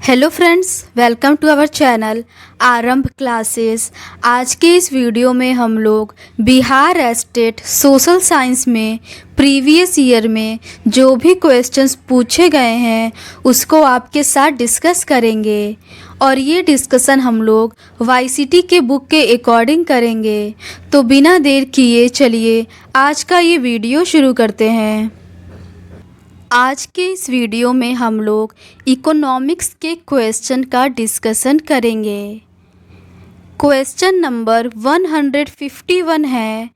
Hello friends, welcome to our channel Aarambh classes. आज के इस वीडियो में हम लोग बिहार स्टेट सोशल साइंस में प्रीवियस ईयर में जो भी क्वेश्चंस पूछे गए हैं उसको आपके साथ डिस्कस करेंगे और ये डिस्कशन हम लोग वाईसीटी के बुक के अकॉर्डिंग करेंगे। तो बिना देर किए चलिए आज का ये वीडियो शुरू करते हैं। आज के इस वीडियो में हम लोग इकोनॉमिक्स के क्वेश्चन का डिस्कशन करेंगे। क्वेश्चन नंबर 151 है,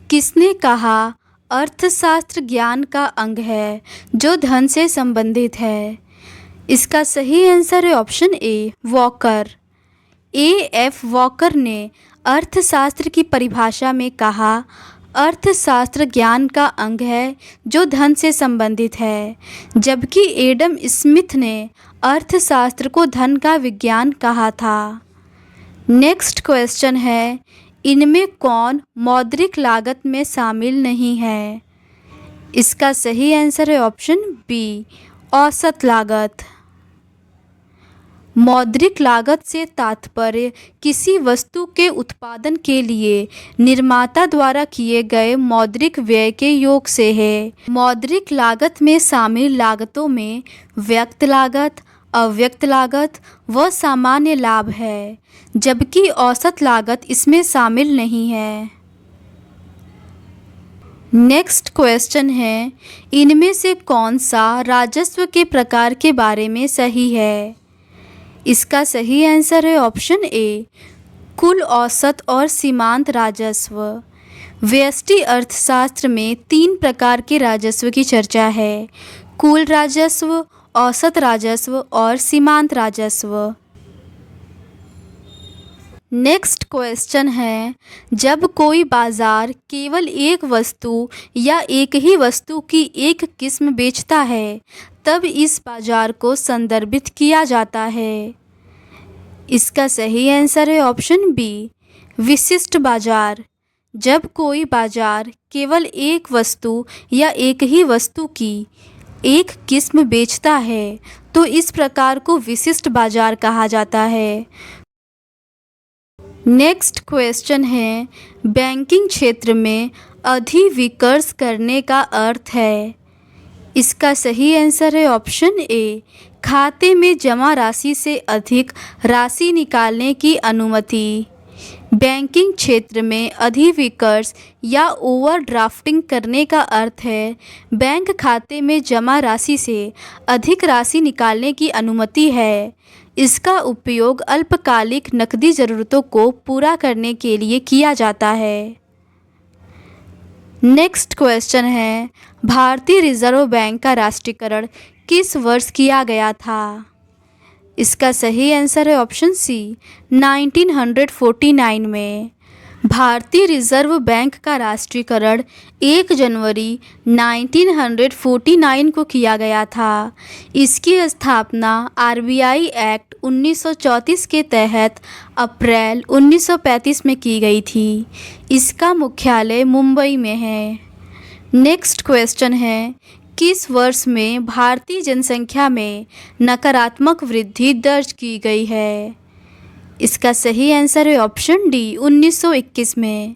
किसने कहा अर्थशास्त्र ज्ञान का अंग है जो धन से संबंधित है। इसका सही आंसर है option A, walker. F walker ने अर्थशास्त्र की परिभाषा में कहा अर्थशास्त्र ज्ञान का अंग है जो धन से संबंधित है, जबकि एडम स्मिथ ने अर्थशास्त्र को धन का विज्ञान कहा था। नेक्स्ट क्वेश्चन है, इनमें कौन मौद्रिक लागत में शामिल नहीं है। इसका सही आंसर है ऑप्शन बी, औसत लागत। मौद्रिक लागत से तात्पर्य किसी वस्तु के उत्पादन के लिए निर्माता द्वारा किए गए मौद्रिक व्यय के योग से है। मौद्रिक लागत में शामिल लागतों में व्यक्त लागत, अव्यक्त लागत व सामान्य लाभ है, जबकि औसत लागत इसमें शामिल नहीं है। नेक्स्ट क्वेश्चन है, इनमें से कौन सा राजस्व के प्रकार के बारे में सही है। इसका सही आंसर है ऑप्शन ए, कुल औसत और सीमांत राजस्व। व्यष्टि अर्थशास्त्र में 3 प्रकार के राजस्व की चर्चा है, कुल राजस्व, औसत राजस्व और सीमांत राजस्व। नेक्स्ट क्वेश्चन है, जब कोई बाजार केवल एक वस्तु या एक ही वस्तु की एक किस्म बेचता है तब इस बाजार को संदर्भित किया जाता है। इसका सही आंसर है ऑप्शन बी, विशिष्ट बाजार। जब कोई बाजार केवल एक वस्तु या एक ही वस्तु की एक किस्म बेचता है तो इस प्रकार को विशिष्ट बाजार कहा जाता है। नेक्स्ट क्वेश्चन है, बैंकिंग क्षेत्र में अधिविकर्ष करने का अर्थ है। इसका सही आंसर है ऑप्शन ए, खाते में जमा राशि से अधिक राशि निकालने की अनुमति। बैंकिंग क्षेत्र में अधिविकर्ष या ओवरड्राफ्टिंग करने का अर्थ है बैंक खाते में जमा राशि से अधिक राशि निकालने की अनुमति है। इसका उपयोग अल्पकालिक नकदी ज़रूरतों को पूरा करने के लिए किया जाता है। नेक्स्ट क्वेश्चन है, भारतीय रिजर्व बैंक का राष्ट्रीयकरण किस वर्ष किया गया था। इसका सही आंसर है ऑप्शन सी, 1949 में। भारतीय रिजर्व बैंक का राष्ट्रीयकरण 1 जनवरी 1949 को किया गया था। इसकी स्थापना आरबीआई एक्ट 1934 के तहत अप्रैल 1935 में की गई थी। इसका मुख्यालय मुंबई में है। नेक्स्ट क्वेश्चन है, किस वर्ष में भारतीय जनसंख्या में नकारात्मक वृद्धि दर्ज की गई है। इसका सही आंसर है ऑप्शन डी, 1921 में।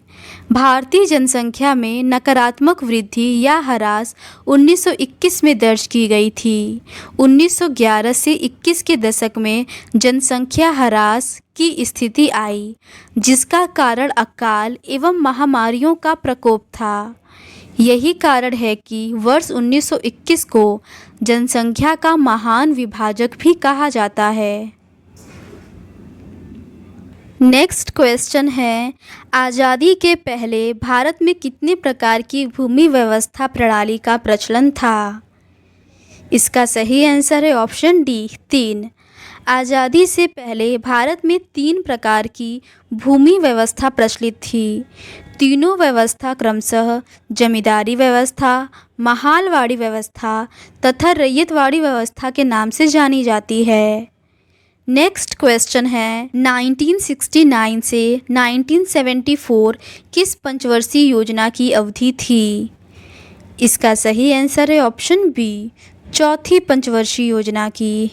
भारतीय जनसंख्या में नकारात्मक वृद्धि या ह्रास 1921 में दर्ज की गई थी। 1911 से 21 के दशक में जनसंख्या ह्रास की स्थिति आई, जिसका कारण अकाल एवं महामारियों का प्रकोप था। यही कारण है कि वर्ष 1921 को जनसंख्या का महान विभाजक भी कहा जाता है। नेक्स्ट क्वेश्चन है, आज़ादी के पहले भारत में कितने प्रकार की भूमि व्यवस्था प्रणाली का प्रचलन था। इसका सही आंसर है ऑप्शन डी, 3। आज़ादी से पहले भारत में 3 प्रकार की भूमि व्यवस्था प्रचलित थी। तीनों व्यवस्था क्रमशः जमींदारी व्यवस्था, महालवाड़ी व्यवस्था तथा रैयतवाड़ी व्यवस्था के नाम से जानी जाती है। नेक्स्ट क्वेश्चन है, 1969 से 1974 किस पंचवर्षीय योजना की अवधि थी। इसका सही आंसर है ऑप्शन बी, चौथी पंचवर्षीय योजना की।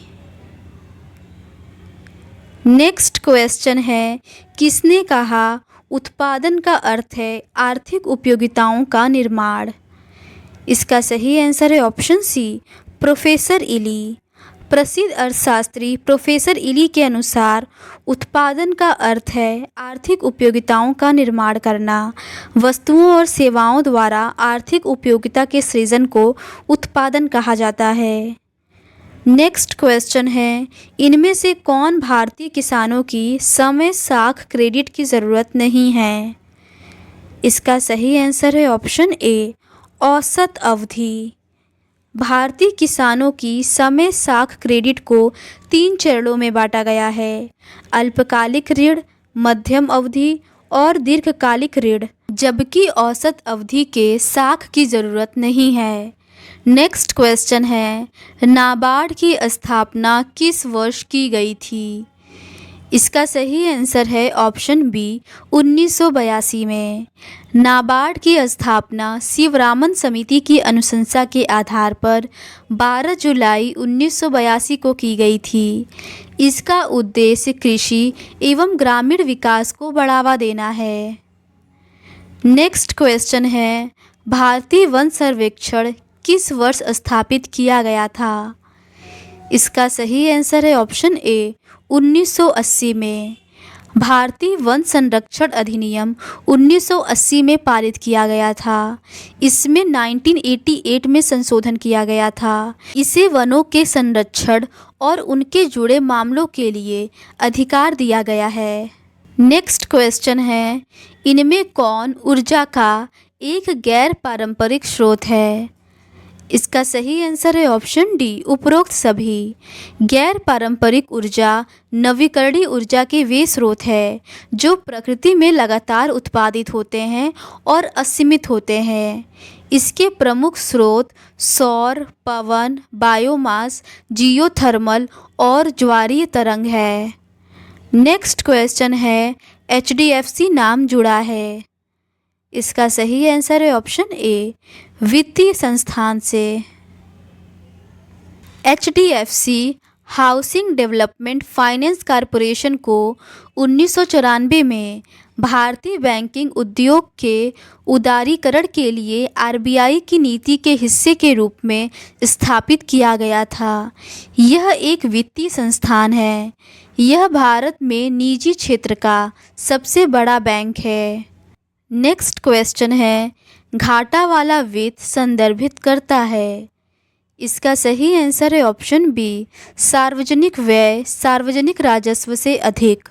नेक्स्ट क्वेश्चन है, किसने कहा उत्पादन का अर्थ है आर्थिक उपयोगिताओं का निर्माण? इसका सही आंसर है ऑप्शन सी, प्रोफेसर इली। प्रसिद्ध अर्थशास्त्री प्रोफेसर इली के अनुसार उत्पादन का अर्थ है आर्थिक उपयोगिताओं का निर्माण करना। वस्तुओं और सेवाओं द्वारा आर्थिक उपयोगिता के सृजन को उत्पादन कहा जाता है। नेक्स्ट क्वेश्चन है, इनमें से कौन भारतीय किसानों की समय साख क्रेडिट की ज़रूरत नहीं है? इसका सही आंसर है ऑप्शन ए, औसत अवधि। भारतीय किसानों की समय साख क्रेडिट को 3 चरणों में बांटा गया है, अल्पकालिक ऋण, मध्यम अवधि और दीर्घकालिक ऋण, जबकि औसत अवधि के साख की ज़रूरत नहीं है। नेक्स्ट क्वेश्चन है, नाबार्ड की स्थापना किस वर्ष की गई थी? इसका सही आंसर है ऑप्शन बी, 1982 में। नाबार्ड की स्थापना शिवरामन समिति की अनुशंसा के आधार पर 12 जुलाई 1982 को की गई थी। इसका उद्देश्य कृषि एवं ग्रामीण विकास को बढ़ावा देना है। नेक्स्ट क्वेश्चन है, भारतीय वन सर्वेक्षण किस वर्ष स्थापित किया गया था? इसका सही आंसर है ऑप्शन ए, 1980 में। भारतीय वन संरक्षण अधिनियम 1980 में पारित किया गया था। इसमें 1988 में संशोधन किया गया था। इसे वनों के संरक्षण और उनके जुड़े मामलों के लिए अधिकार दिया गया है। नेक्स्ट क्वेश्चन है, इनमें कौन ऊर्जा का एक गैर पारंपरिक स्रोत है? इसका सही आंसर है ऑप्शन डी, उपरोक्त सभी। गैर पारंपरिक ऊर्जा नवीकरणीय ऊर्जा के वे स्रोत हैं जो प्रकृति में लगातार उत्पादित होते हैं और असीमित होते हैं। इसके प्रमुख स्रोत सौर, पवन, बायोमास, जियोथर्मल और ज्वारीय तरंग है। नेक्स्ट क्वेश्चन है, HDFC नाम जुड़ा है। इसका सही आंसर है ऑप्शन ए, वित्तीय संस्थान से। HDFC housing development finance corporation को 1994 में भारतीय बैंकिंग उद्योग के उदारीकरण के लिए RBI की नीति के हिस्से के रूप में स्थापित किया गया था। यह एक वित्तीय संस्थान है। यह भारत में निजी क्षेत्र का सबसे बड़ा बैंक है। नेक्स्ट क्वेश्चन है, घाटा वाला वित्त संदर्भित करता है। इसका सही आंसर है ऑप्शन बी, सार्वजनिक व्यय सार्वजनिक राजस्व से अधिक।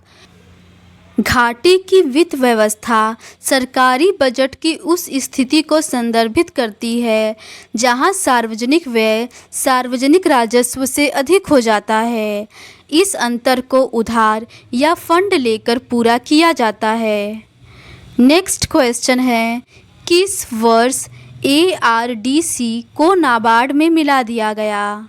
घाटे की वित्त व्यवस्था सरकारी बजट की उस स्थिति को संदर्भित करती है जहां सार्वजनिक व्यय सार्वजनिक राजस्व से अधिक हो जाता है। इस अंतर को उधार या फंड लेकर पूरा किया जाता है। नेक्स्ट क्वेश्चन है, किस वर्ष ARDC को नाबार्ड में मिला दिया गया?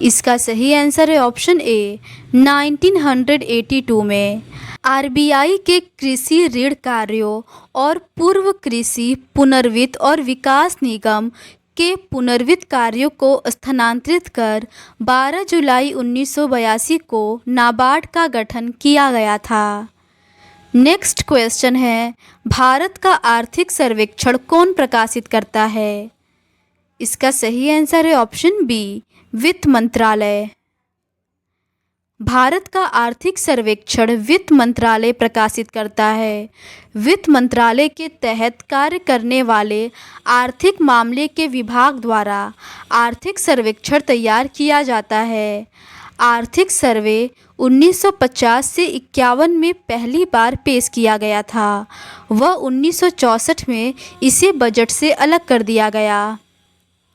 इसका सही आंसर है ऑप्शन ए, 1982 में। RBI के कृषि ऋण कार्यों और पूर्व कृषि पुनर्वित्त और विकास निगम के पुनर्वित्त कार्यों को स्थानांतरित कर 12 जुलाई 1982 को नाबार्ड का गठन किया गया था। नेक्स्ट क्वेश्चन है, भारत का आर्थिक सर्वेक्षण कौन प्रकाशित करता है? इसका सही आंसर है ऑप्शन बी, वित्त मंत्रालय। भारत का आर्थिक सर्वेक्षण वित्त मंत्रालय प्रकाशित करता है। वित्त मंत्रालय के तहत कार्य करने वाले आर्थिक मामले के विभाग द्वारा आर्थिक सर्वेक्षण तैयार किया जाता है। आर्थिक सर्वे 1950 से 51 में पहली बार पेश किया गया था। वह 1964 में इसे बजट से अलग कर दिया गया।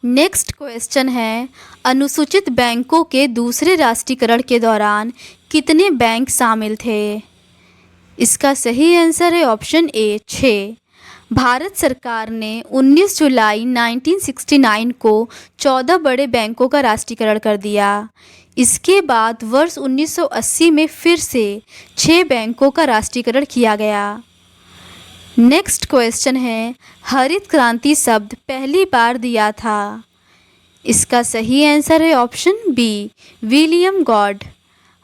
नेक्स्ट क्वेश्चन है, अनुसूचित बैंकों के दूसरे राष्ट्रीयकरण के दौरान कितने बैंक शामिल थे? इसका सही आंसर है ऑप्शन ए, 6। भारत सरकार ने 19 जुलाई 1969 को 14 बड़े बैंकों का राष्ट्रीयकरण कर दिया। इसके बाद वर्ष 1980 में फिर से 6 बैंकों का राष्ट्रीयकरण किया गया। नेक्स्ट क्वेश्चन है, हरित क्रांति शब्द पहली बार दिया था। इसका सही आंसर है ऑप्शन बी, विलियम गॉड।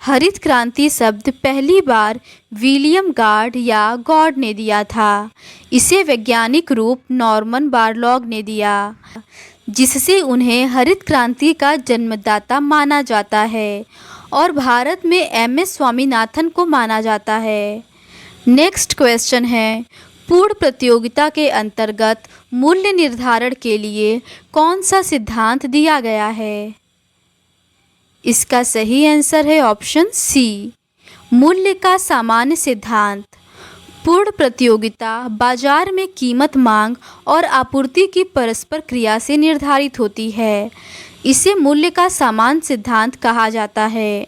हरित क्रांति शब्द पहली बार विलियम गार्ड या गॉड ने दिया था। इसे वैज्ञानिक रूप नॉर्मन बोरलॉग ने दिया, जिससे उन्हें हरित क्रांति का जन्मदाता माना जाता है और भारत में एम.एस. स्वामीनाथन को माना जाता है। नेक्स्ट क्वेश्चन है, पूर्ण प्रतियोगिता के अंतर्गत मूल्य निर्धारण के लिए कौन सा सिद्धांत दिया गया है? इसका सही आंसर है ऑप्शन सी, मूल्य का सामान्य सिद्धांत। पूर्ण प्रतियोगिता बाजार में कीमत, मांग और आपूर्ति की परस्पर क्रिया से निर्धारित होती है। इसे मूल्य का सामान्य सिद्धांत कहा जाता है।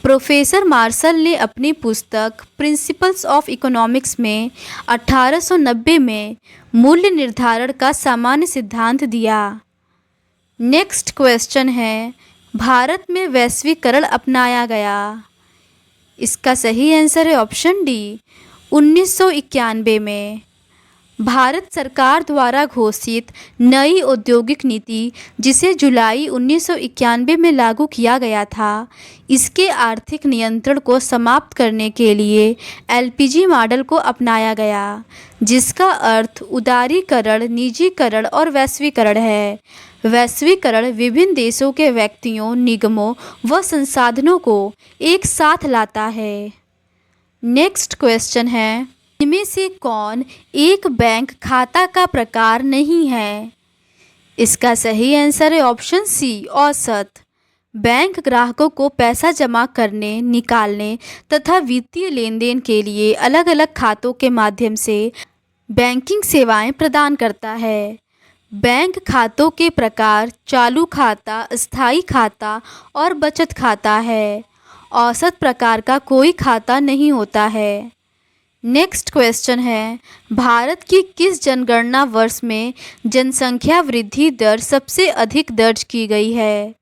प्रोफेसर मार्शल ने अपनी पुस्तक प्रिंसिपल्स ऑफ इकोनॉमिक्स में 1890 में मूल्य निर्धारण का सामान्य सिद्धांत दिया। नेक्स्ट क्वेश्चन है, भारत में वैश्वीकरण अपनाया गया। इसका सही आंसर है ऑप्शन डी, 1991 में। भारत सरकार द्वारा घोषित नई औद्योगिक नीति, जिसे जुलाई 1991 में लागू किया गया था, इसके आर्थिक नियंत्रण को समाप्त करने के लिए एलपीजी मॉडल को अपनाया गया, जिसका अर्थ उदारीकरण, निजीकरण और वैश्वीकरण है। वैश्वीकरण विभिन्न देशों के व्यक्तियों, निगमों व संसाधनों को एक साथ लाता है। नेक्स्ट क्वेश्चन है, इनमें से कौन एक बैंक खाता का प्रकार नहीं है? इसका सही आंसर है ऑप्शन सी, औसत। बैंक ग्राहकों को पैसा जमा करने, निकालने तथा वित्तीय लेन देन के लिए अलग अलग खातों के माध्यम से बैंकिंग सेवाएं प्रदान करता है। बैंक खातों के प्रकार चालू खाता, स्थायी खाता और बचत खाता है। औसत प्रकार का कोई खाता नहीं होता है। नेक्स्ट क्वेश्चन है, भारत की किस जनगणना वर्ष में जनसंख्या वृद्धि दर सबसे अधिक दर्ज की गई है?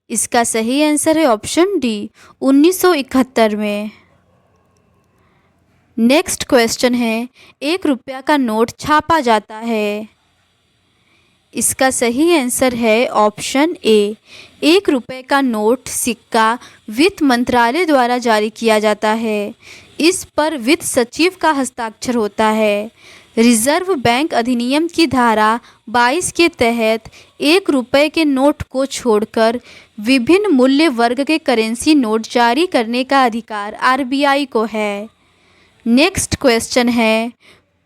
इसका सही आंसर है ऑप्शन डी, 1971 में। नेक्स्ट क्वेश्चन है, 1 रुपया का नोट छापा जाता है। इसका सही आंसर है ऑप्शन ए, 1 रुपये का नोट सिक्का वित्त मंत्रालय द्वारा जारी किया जाता है। इस पर वित्त सचिव का हस्ताक्षर होता है। रिजर्व बैंक अधिनियम की धारा 22 के तहत 1 रुपये के नोट को छोड़कर विभिन्न मूल्य वर्ग के करेंसी नोट जारी करने का अधिकार आरबीआई को है। नेक्स्ट क्वेश्चन है,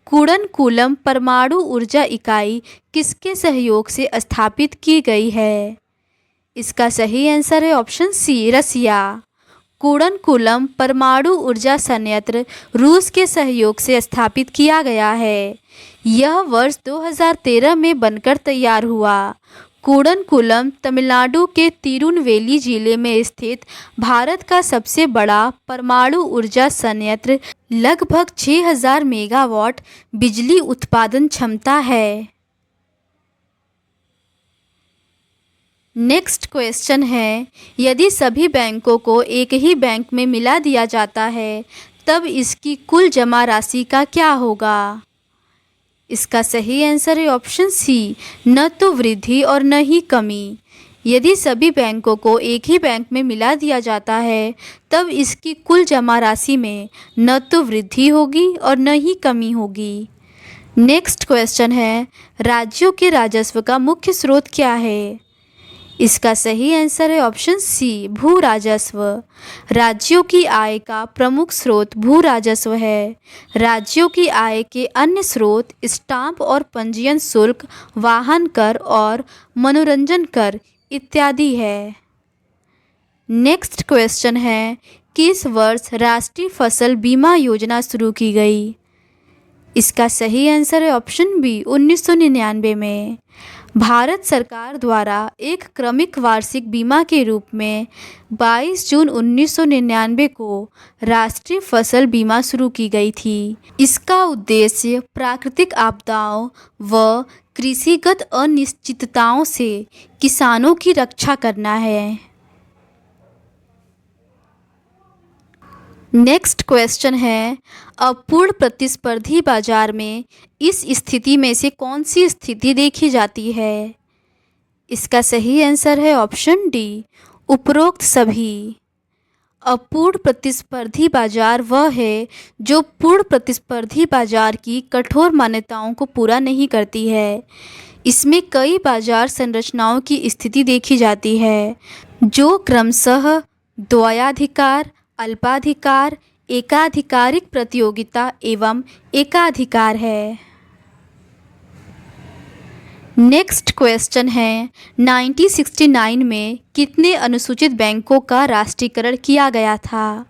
कुडनकुलम परमाणु ऊर्जा इकाई किसके सहयोग से स्थापित की गई है? इसका सही आंसर है ऑप्शन सी, रसिया। कुडनकुलम परमाणु ऊर्जा संयंत्र रूस के सहयोग से स्थापित किया गया है। यह वर्ष 2013 में बनकर तैयार हुआ। कुडनकुलम तमिलनाडु के तिरुनेलवेली जिले में स्थित भारत का सबसे बड़ा परमाणु ऊर्जा संयंत्र लगभग 6000 मेगावाट बिजली उत्पादन क्षमता है। नेक्स्ट क्वेश्चन है, यदि सभी बैंकों को एक ही बैंक में मिला दिया जाता है तब इसकी कुल जमा राशि का क्या होगा? इसका सही आंसर है ऑप्शन सी, न तो वृद्धि और न ही कमी। यदि सभी बैंकों को एक ही बैंक में मिला दिया जाता है तब इसकी कुल जमा राशि में न तो वृद्धि होगी और न ही कमी होगी। नेक्स्ट क्वेश्चन है, राज्यों के राजस्व का मुख्य स्रोत क्या है? इसका सही आंसर है ऑप्शन सी, भू राजस्व। राज्यों की आय का प्रमुख स्रोत भू राजस्व है। राज्यों की आय के अन्य स्रोत स्टाम्प और पंजीयन शुल्क, वाहन कर और मनोरंजन कर इत्यादि है। नेक्स्ट क्वेश्चन है, किस वर्ष राष्ट्रीय फसल बीमा योजना शुरू की गई? इसका सही आंसर है ऑप्शन बी, 1999 में। भारत सरकार द्वारा एक क्रमिक वार्षिक बीमा के रूप में 22 जून 1999 को राष्ट्रीय फसल बीमा शुरू की गई थी। इसका उद्देश्य प्राकृतिक आपदाओं व कृषिगत अनिश्चितताओं से किसानों की रक्षा करना है। नेक्स्ट क्वेश्चन है, अपूर्ण प्रतिस्पर्धी बाजार में इस स्थिति में से कौन सी स्थिति देखी जाती है? इसका सही आंसर है ऑप्शन डी, उपरोक्त सभी। अपूर्ण प्रतिस्पर्धी बाजार वह है जो पूर्ण प्रतिस्पर्धी बाजार की कठोर मान्यताओं को पूरा नहीं करती है। इसमें कई बाजार संरचनाओं की स्थिति देखी जाती है जो क्रमशः द्वयाधिकार, अल्पाधिकार, एकाधिकारिक प्रतियोगिता एवं एकाधिकार है। नेक्स्ट क्वेश्चन है 1969 में कितने अनुसूचित बैंकों का राष्ट्रीयकरण किया गया था?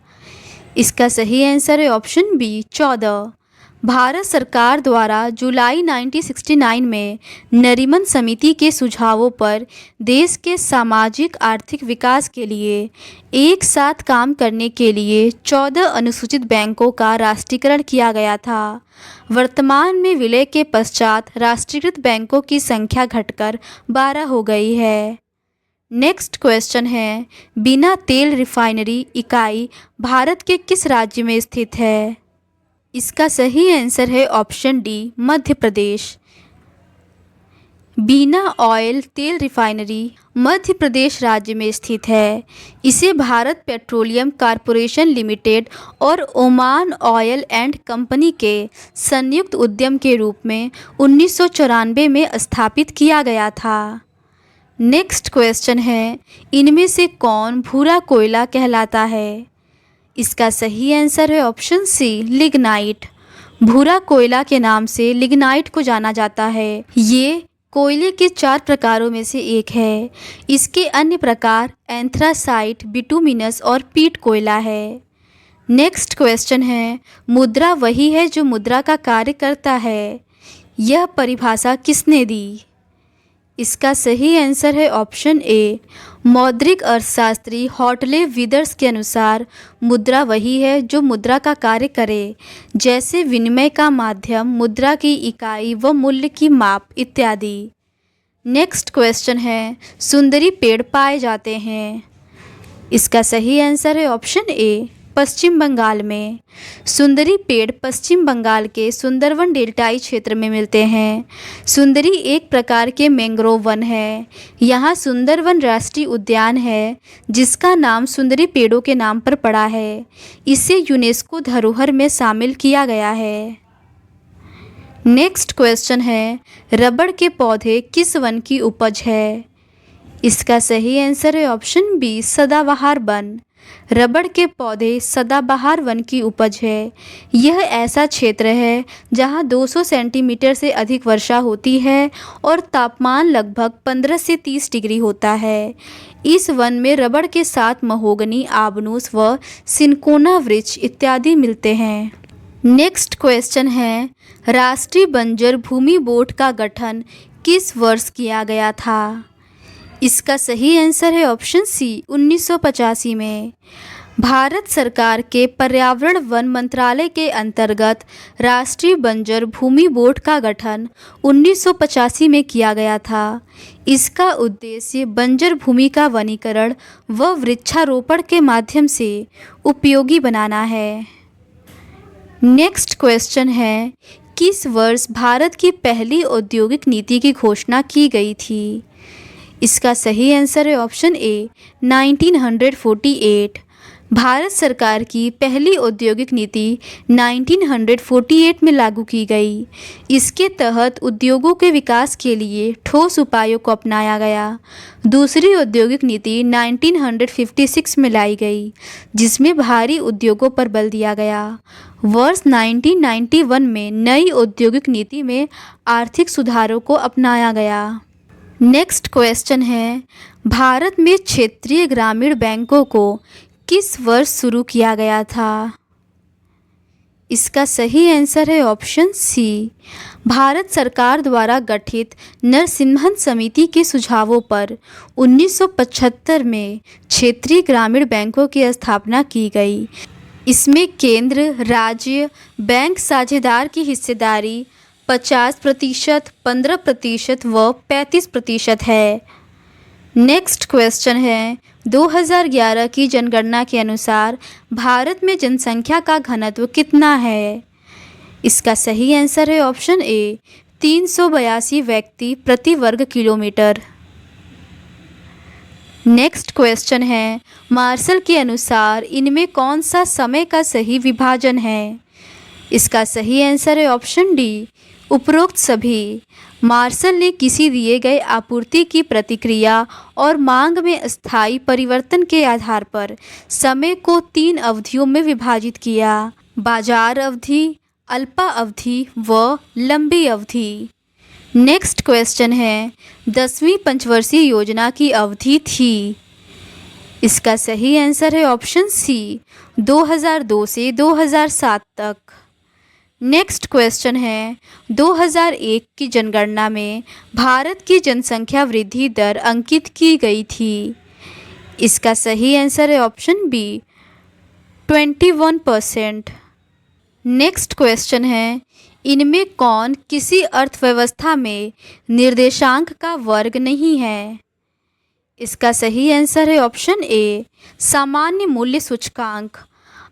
इसका सही आंसर है ऑप्शन बी 14। भारत सरकार द्वारा जुलाई 1969 में नरीमन समिति के सुझावों पर देश के सामाजिक आर्थिक विकास के लिए एक साथ काम करने के लिए 14 अनुसूचित बैंकों का राष्ट्रीयकरण किया गया था। वर्तमान में विलय के पश्चात राष्ट्रीयकृत बैंकों की संख्या घटकर 12 हो गई है। नेक्स्ट क्वेश्चन है बिना तेल रिफाइनरी इकाई भारत के किस राज्य में स्थित है? इसका सही आंसर है ऑप्शन डी मध्य प्रदेश। बीना ऑयल तेल रिफाइनरी मध्य प्रदेश राज्य में स्थित है। इसे भारत पेट्रोलियम कॉरपोरेशन लिमिटेड और ओमान ऑयल एंड कंपनी के संयुक्त उद्यम के रूप में 1994 में स्थापित किया गया था। नेक्स्ट क्वेश्चन है इनमें से कौन भूरा कोयला कहलाता है? इसका सही आंसर है ऑप्शन सी लिग्नाइट। भूरा कोयला के नाम से लिग्नाइट को जाना जाता है। ये कोयले के 4 प्रकारों में से एक है। इसके अन्य प्रकार एंथ्रासाइट, बिटुमिनस और पीट कोयला है। नेक्स्ट क्वेश्चन है मुद्रा वही है जो मुद्रा का कार्य करता है। यह परिभाषा किसने दी? इसका सही आंसर है ऑप्शन ए मौद्रिक अर्थशास्त्री हॉटले विदर्स के अनुसार मुद्रा वही है जो मुद्रा का कार्य करे, जैसे विनिमय का माध्यम, मुद्रा की इकाई व मूल्य की माप इत्यादि। नेक्स्ट क्वेश्चन है सुंदरी पेड़ पाए जाते हैं। इसका सही आंसर है ऑप्शन ए पश्चिम बंगाल में। सुंदरी पेड़ पश्चिम बंगाल के सुंदरवन डेल्टाई क्षेत्र में मिलते हैं। सुंदरी एक प्रकार के मैंग्रोव वन है। यहाँ सुंदरवन राष्ट्रीय उद्यान है जिसका नाम सुंदरी पेड़ों के नाम पर पड़ा है। इसे यूनेस्को धरोहर में शामिल किया गया है। नेक्स्ट क्वेश्चन है रबड़ के पौधे किस वन की उपज है? इसका सही आंसर है ऑप्शन बी सदाबहार वन। रबड़ के पौधे सदाबहार वन की उपज है। यह ऐसा क्षेत्र है जहां 200 सेंटीमीटर से अधिक वर्षा होती है और तापमान लगभग 15 से 30 डिग्री होता है। इस वन में रबड़ के साथ महोगनी, आबनूस व सिनकोना वृक्ष इत्यादि मिलते हैं। नेक्स्ट क्वेश्चन है राष्ट्रीय बंजर भूमि बोर्ड का गठन किस वर्ष किया गया था? इसका सही आंसर है ऑप्शन सी 1985 में। भारत सरकार के पर्यावरण वन मंत्रालय के अंतर्गत राष्ट्रीय बंजर भूमि बोर्ड का गठन 1985 में किया गया था। इसका उद्देश्य बंजर भूमि का वनीकरण व वृक्षारोपण के माध्यम से उपयोगी बनाना है। नेक्स्ट क्वेश्चन है किस वर्ष भारत की पहली औद्योगिक नीति की घोषणा की गई थी? इसका सही आंसर है ऑप्शन ए 1948। भारत सरकार की पहली औद्योगिक नीति 1948 में लागू की गई। इसके तहत उद्योगों के विकास के लिए ठोस उपायों को अपनाया गया। दूसरी औद्योगिक नीति 1956 में लाई गई जिसमें भारी उद्योगों पर बल दिया गया। वर्ष 1991 में नई औद्योगिक नीति में आर्थिक सुधारों को अपनाया गया। नेक्स्ट क्वेश्चन है भारत में क्षेत्रीय ग्रामीण बैंकों को किस वर्ष शुरू किया गया था? इसका सही आंसर है ऑप्शन सी भारत सरकार द्वारा गठित नरसिम्हन समिति के सुझावों पर 1975 में क्षेत्रीय ग्रामीण बैंकों की स्थापना की गई। इसमें केंद्र, राज्य बैंक साझेदार की हिस्सेदारी 50%, 15% व 35% है। नेक्स्ट क्वेश्चन है 2011 की जनगणना के अनुसार भारत में जनसंख्या का घनत्व कितना है? इसका सही आंसर है ऑप्शन ए 382 व्यक्ति प्रति वर्ग किलोमीटर। नेक्स्ट क्वेश्चन है, मार्शल के अनुसार इनमें कौन सा समय का सही विभाजन है? इसका सही आंसर है ऑप्शन डी, उपरोक्त सभी। मार्शल ने किसी दिए गए आपूर्ति की प्रतिक्रिया और मांग में स्थायी परिवर्तन के आधार पर समय को 3 अवधियों में विभाजित किया: बाजार अवधि, अल्पा अवधि व लंबी अवधि। नेक्स्ट क्वेश्चन है, 10वीं पंचवर्षीय योजना की अवधि थी। इसका सही आंसर है ऑप्शन सी, 2002 से 2007 तक। नेक्स्ट क्वेश्चन है, 2001 की जनगणना में भारत की जनसंख्या वृद्धि दर अंकित की गई थी। इसका सही आंसर है ऑप्शन बी, 21%। नेक्स्ट क्वेश्चन है, इनमें कौन किसी अर्थव्यवस्था में निर्देशांक का वर्ग नहीं है? इसका सही आंसर है ऑप्शन ए, सामान्य मूल्य सूचकांक।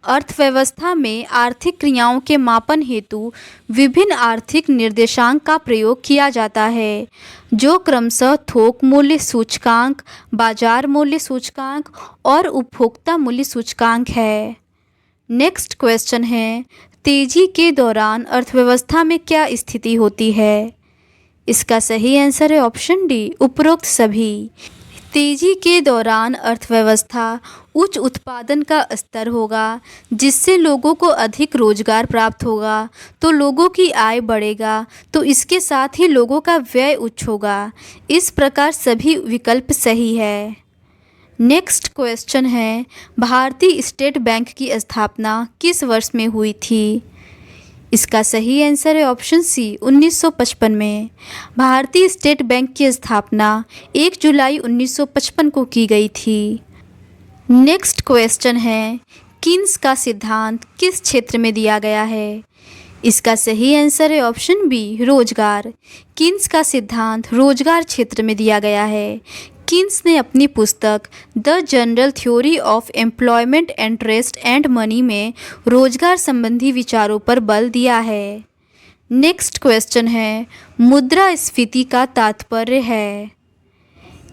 अर्थव्यवस्था में आर्थिक क्रियाओं के मापन हेतु विभिन्न आर्थिक निर्देशांक का प्रयोग किया जाता है, जो क्रमशः थोक मूल्य सूचकांक, बाजार मूल्य सूचकांक और उपभोक्ता मूल्य सूचकांक है। नेक्स्ट क्वेश्चन है, तेजी के दौरान अर्थव्यवस्था में क्या स्थिति होती है? इसका सही आंसर है ऑप्शन डी, उपरोक्त सभी। तेजी के दौरान अर्थव्यवस्था उच्च उत्पादन का स्तर होगा, जिससे लोगों को अधिक रोजगार प्राप्त होगा, तो लोगों की आय बढ़ेगा, तो इसके साथ ही लोगों का व्यय उच्च होगा। इस प्रकार सभी विकल्प सही है। नेक्स्ट क्वेश्चन है, भारतीय स्टेट बैंक की स्थापना किस वर्ष में हुई थी? इसका सही आंसर है ऑप्शन सी, 1955 में। भारतीय स्टेट बैंक की स्थापना 1 जुलाई 1955 को की गई थी। नेक्स्ट क्वेश्चन है, कीन्स का सिद्धांत किस क्षेत्र में दिया गया है? इसका सही आंसर है ऑप्शन बी, रोजगार। कीन्स का सिद्धांत रोजगार क्षेत्र में दिया गया है। कीन्स ने अपनी पुस्तक the general theory of employment, interest and money में रोजगार संबंधी विचारों पर बल दिया है। नेक्स्ट क्वेश्चन है, मुद्रास्फीति का तात्पर्य है?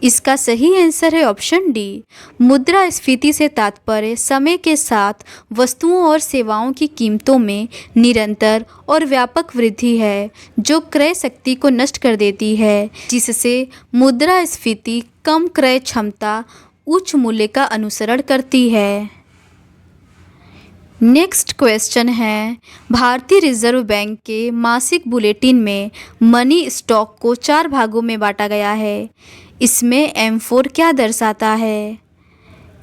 इसका सही आंसर है ऑप्शन डी, मुद्रास्फीति से तात्पर्य समय के साथ वस्तुओं और सेवाओं की कीमतों में निरंतर और व्यापक वृद्धि है, जो क्रय शक्ति को नष्ट कर देती है, जिससे मुद्रास्फीति कम क्रय क्षमता उच्च मूल्य का अनुसरण करती है। नेक्स्ट क्वेश्चन है, भारतीय रिजर्व बैंक के मासिक बुलेटिन में मनी स्टॉक को 4 भागों में बांटा गया है। इसमें M4 क्या दर्शाता है?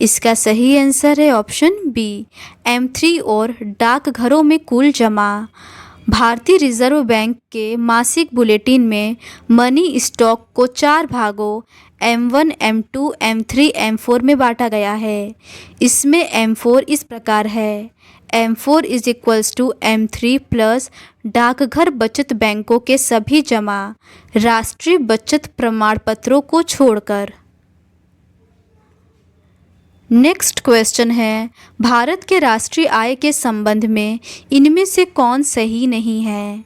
इसका सही आंसर है ऑप्शन बी, M3 और डाकघरों में कुल जमा। भारतीय रिजर्व बैंक के मासिक बुलेटिन में मनी स्टॉक को 4 भागों M1, M2, M3, M4 में बांटा गया है। इसमें M4 इस प्रकार है, M4 is equals to M3 plus डाकघर बचत बैंकों के सभी जमा राष्ट्रीय बचत प्रमाण पत्रों को छोड़कर। नेक्स्ट क्वेश्चन है, भारत के राष्ट्रीय आय के संबंध में इनमें से कौन सही नहीं है?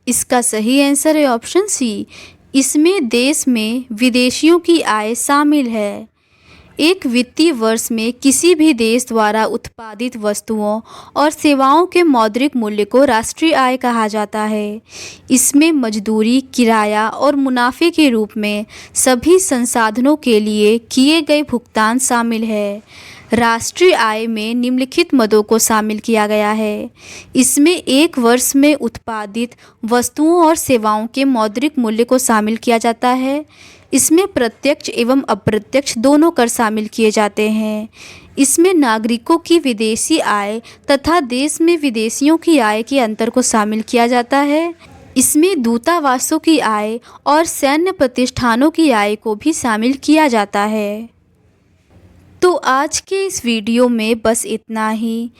इसका सही आंसर है ऑप्शन सी, इसमें देश में विदेशियों की आय शामिल है। एक वित्तीय वर्ष में किसी भी देश द्वारा उत्पादित वस्तुओं और सेवाओं के मौद्रिक मूल्य को राष्ट्रीय आय कहा जाता है। इसमें मजदूरी, किराया और मुनाफे के रूप में सभी संसाधनों के लिए किए गए भुगतान शामिल है। राष्ट्रीय आय में निम्नलिखित मदों को शामिल किया गया है। इसमें एक वर्ष में उत्पादित वस्तुओं और सेवाओं के मौद्रिक मूल्य को शामिल किया जाता है। इसमें प्रत्यक्ष एवं अप्रत्यक्ष दोनों कर शामिल किए जाते हैं। इसमें नागरिकों की विदेशी आय तथा देश में विदेशियों की आय के अंतर को शामिल किया जाता है। इसमें दूतावासों की आय और सैन्य प्रतिष्ठानों की आय को भी शामिल किया जाता है। तो आज के इस वीडियो में बस इतना ही।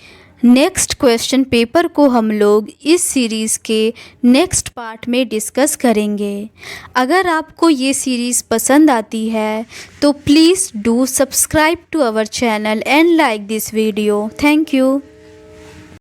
नेक्स्ट क्वेश्चन पेपर को हम लोग इस सीरीज़ के नेक्स्ट पार्ट में डिस्कस करेंगे। अगर आपको ये सीरीज़ पसंद आती है तो please do subscribe to our channel and like this video. Thank you.